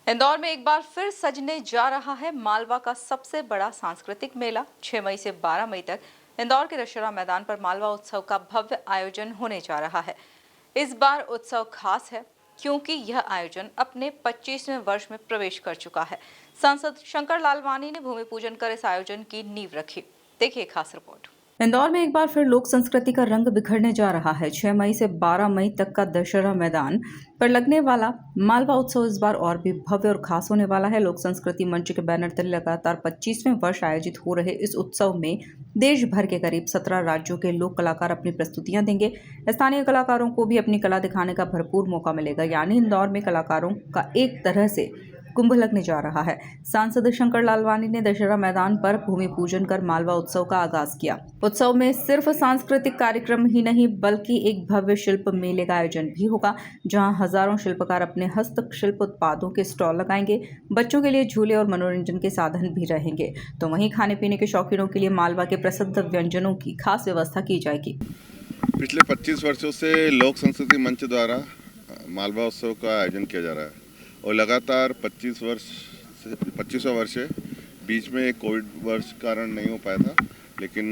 इंदौर में एक बार फिर सजने जा रहा है मालवा का सबसे बड़ा सांस्कृतिक मेला। 6 मई से 12 मई तक इंदौर के दशहरा मैदान पर मालवा उत्सव का भव्य आयोजन होने जा रहा है। इस बार उत्सव खास है क्योंकि यह आयोजन अपने 25वें वर्ष में प्रवेश कर चुका है। सांसद शंकर लालवानी ने भूमि पूजन कर इस आयोजन की नींव रखी। देखिए खास रिपोर्ट। इंदौर में एक बार फिर लोक संस्कृति का रंग बिखरने जा रहा है। 6 मई से 12 मई तक का दशहरा मैदान पर लगने वाला मालवा उत्सव इस बार और भी भव्य और खास होने वाला है। लोक संस्कृति मंच के बैनर तले लगातार 25वें वर्ष आयोजित हो रहे इस उत्सव में देश भर के करीब 17 राज्यों के लोक कलाकार अपनी प्रस्तुतियां देंगे। स्थानीय कलाकारों को भी अपनी कला दिखाने का भरपूर मौका मिलेगा, यानी इंदौर में कलाकारों का एक तरह से कुंभ लगने जा रहा है। सांसद शंकर लालवानी ने दशहरा मैदान पर भूमि पूजन कर मालवा उत्सव का आगाज किया। उत्सव में सिर्फ सांस्कृतिक कार्यक्रम ही नहीं बल्कि एक भव्य शिल्प मेले का आयोजन भी होगा, जहां हजारों शिल्पकार अपने हस्तशिल्प उत्पादों के स्टॉल लगाएंगे। बच्चों के लिए झूले और मनोरंजन के साधन भी रहेंगे, तो वहीं खाने पीने के शौकीनों के लिए मालवा के प्रसिद्ध व्यंजनों की खास व्यवस्था की जाएगी। पिछले 25 वर्षों से लोक संस्कृति मंच द्वारा मालवा उत्सव का आयोजन किया जा रहा है और लगातार 25वां वर्ष है। बीच में कोविड वर्ष कारण नहीं हो पाया था, लेकिन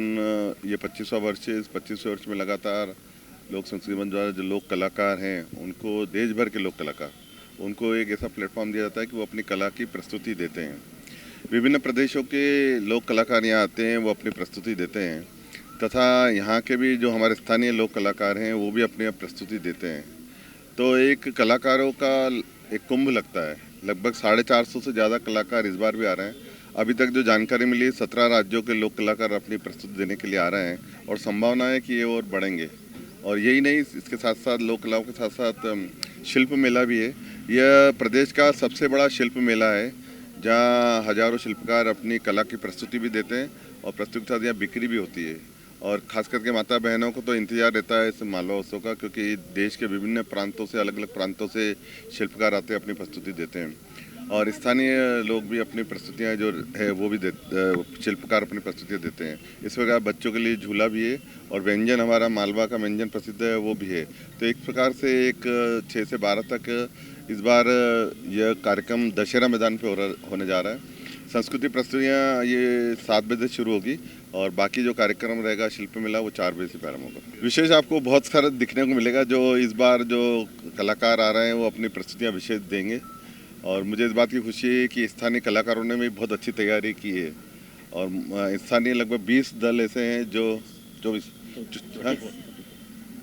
ये 25वां वर्ष है। इस 25वें वर्ष में लगातार लोक संस्कृति मंच द्वारा जो लोक कलाकार हैं उनको, देश भर के लोक कलाकार, उनको एक ऐसा प्लेटफॉर्म दिया जाता है कि वो अपनी कला की प्रस्तुति देते हैं। विभिन्न प्रदेशों के लोक कलाकार यहाँ आते हैं, वो अपनी प्रस्तुति देते हैं, तथा यहाँ के भी जो हमारे स्थानीय लोक कलाकार हैं वो भी अपनी प्रस्तुति देते हैं। तो एक कलाकारों का एक कुंभ लगता है। लगभग 450 से ज़्यादा कलाकार इस बार भी आ रहे हैं। अभी तक जो जानकारी मिली, 17 राज्यों के लोक कलाकार अपनी प्रस्तुति देने के लिए आ रहे हैं और संभावना है कि ये और बढ़ेंगे। और यही नहीं, इसके साथ साथ लोक कलाओं के साथ साथ शिल्प मेला भी है। यह प्रदेश का सबसे बड़ा शिल्प मेला है, जहाँ हजारों शिल्पकार अपनी कला की प्रस्तुति भी देते हैं और प्रस्तुति के साथ यहाँ बिक्री भी होती है। और ख़ास करके माता बहनों को तो इंतजार रहता है इस मालवा उत्सव का, क्योंकि देश के विभिन्न प्रांतों से, अलग अलग प्रांतों से शिल्पकार आते हैं, अपनी प्रस्तुति देते हैं। और स्थानीय लोग भी अपनी प्रस्तुतियाँ जो है वो भी शिल्पकार अपनी प्रस्तुतियाँ देते हैं। इस प्रकार बच्चों के लिए झूला भी है और व्यंजन, हमारा मालवा का व्यंजन प्रसिद्ध है, वो भी है। तो एक प्रकार से एक 6 से 12 तक इस बार यह कार्यक्रम दशहरा मैदान पर होने जा रहा है। संस्कृति प्रस्तुतियाँ ये 7 बजे से शुरू होगी और बाकी जो कार्यक्रम रहेगा शिल्प मेला वो 4 बजे से प्रारंभ होगा। विशेष आपको बहुत सारा दिखने को मिलेगा। जो इस बार जो कलाकार आ रहे हैं वो अपनी प्रस्तुतियाँ विशेष देंगे और मुझे इस बात की खुशी है कि स्थानीय कलाकारों ने भी बहुत अच्छी तैयारी की है। और स्थानीय लगभग 20 दल ऐसे हैं जो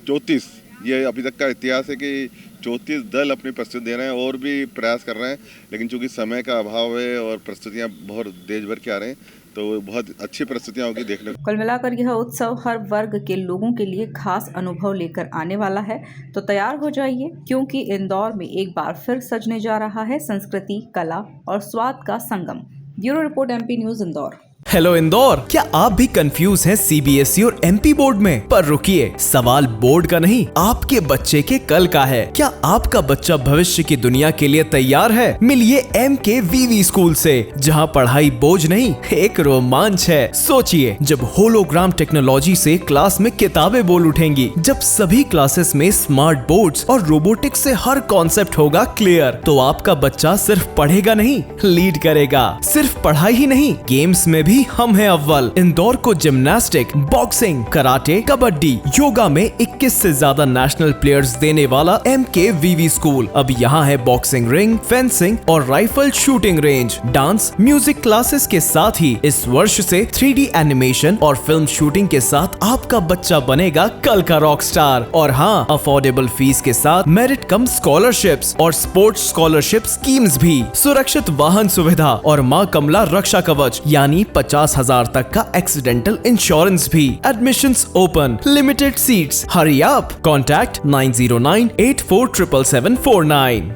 34, ये अभी तक का इतिहास है कि 34 दल अपनी प्रस्तुति दे रहे हैं और भी प्रयास कर रहे हैं, लेकिन चूंकि समय का अभाव है और प्रस्तुतियां बहुत देश भर के आ रहे हैं, तो बहुत अच्छी प्रस्तुतियां होगी देखने को। कुल मिलाकर यह उत्सव हर वर्ग के लोगों के लिए खास अनुभव लेकर आने वाला है, तो तैयार हो जाइए क्योंकि इंदौर में एक बार फिर सजने जा रहा है संस्कृति, कला और स्वाद का संगम। Bureau report, MP news, Indore. Hello Indore, क्या आप भी कंफ्यूज हैं CBSE और MP बोर्ड में? पर रुकिए, सवाल बोर्ड का नहीं, आपके बच्चे के कल का है। क्या आपका बच्चा भविष्य की दुनिया के लिए तैयार है? मिलिए MKVV स्कूल से, जहां पढ़ाई बोझ नहीं, एक रोमांच है। सोचिए, जब होलोग्राम टेक्नोलॉजी से क्लास में किताबें बोल उठेंगी, जब सभी क्लासेस में स्मार्ट बोर्ड्स और रोबोटिक्स से हर कॉन्सेप्ट होगा क्लियर, तो आपका बच्चा सिर्फ पढ़ेगा नहीं, लीड करेगा। सिर्फ पढ़ाई ही नहीं, गेम्स में भी हम हैं अव्वल। इंदौर को gymnastic, boxing, karate, kabaddi, yoga में 21 से ज्यादा नेशनल प्लेयर्स देने वाला MKVV स्कूल अब यहाँ है बॉक्सिंग रिंग, फेंसिंग और rifle shooting range, dance, music classes के साथ ही इस वर्ष से 3D एनिमेशन और फिल्म शूटिंग के साथ आपका बच्चा बनेगा कल का रॉक स्टार। और हाँ, अफोर्डेबल फीस के साथ मेरिट कम स्कॉलरशिप्स और स्पोर्ट्स स्कॉलरशिप स्कीम्स भी, सुरक्षित वाहन सुविधा और माँ कमला रक्षा कवच यानी 50,000 तक का एक्सीडेंटल इंश्योरेंस भी। Admissions open, limited seats. Hurry up, contact 9098477749।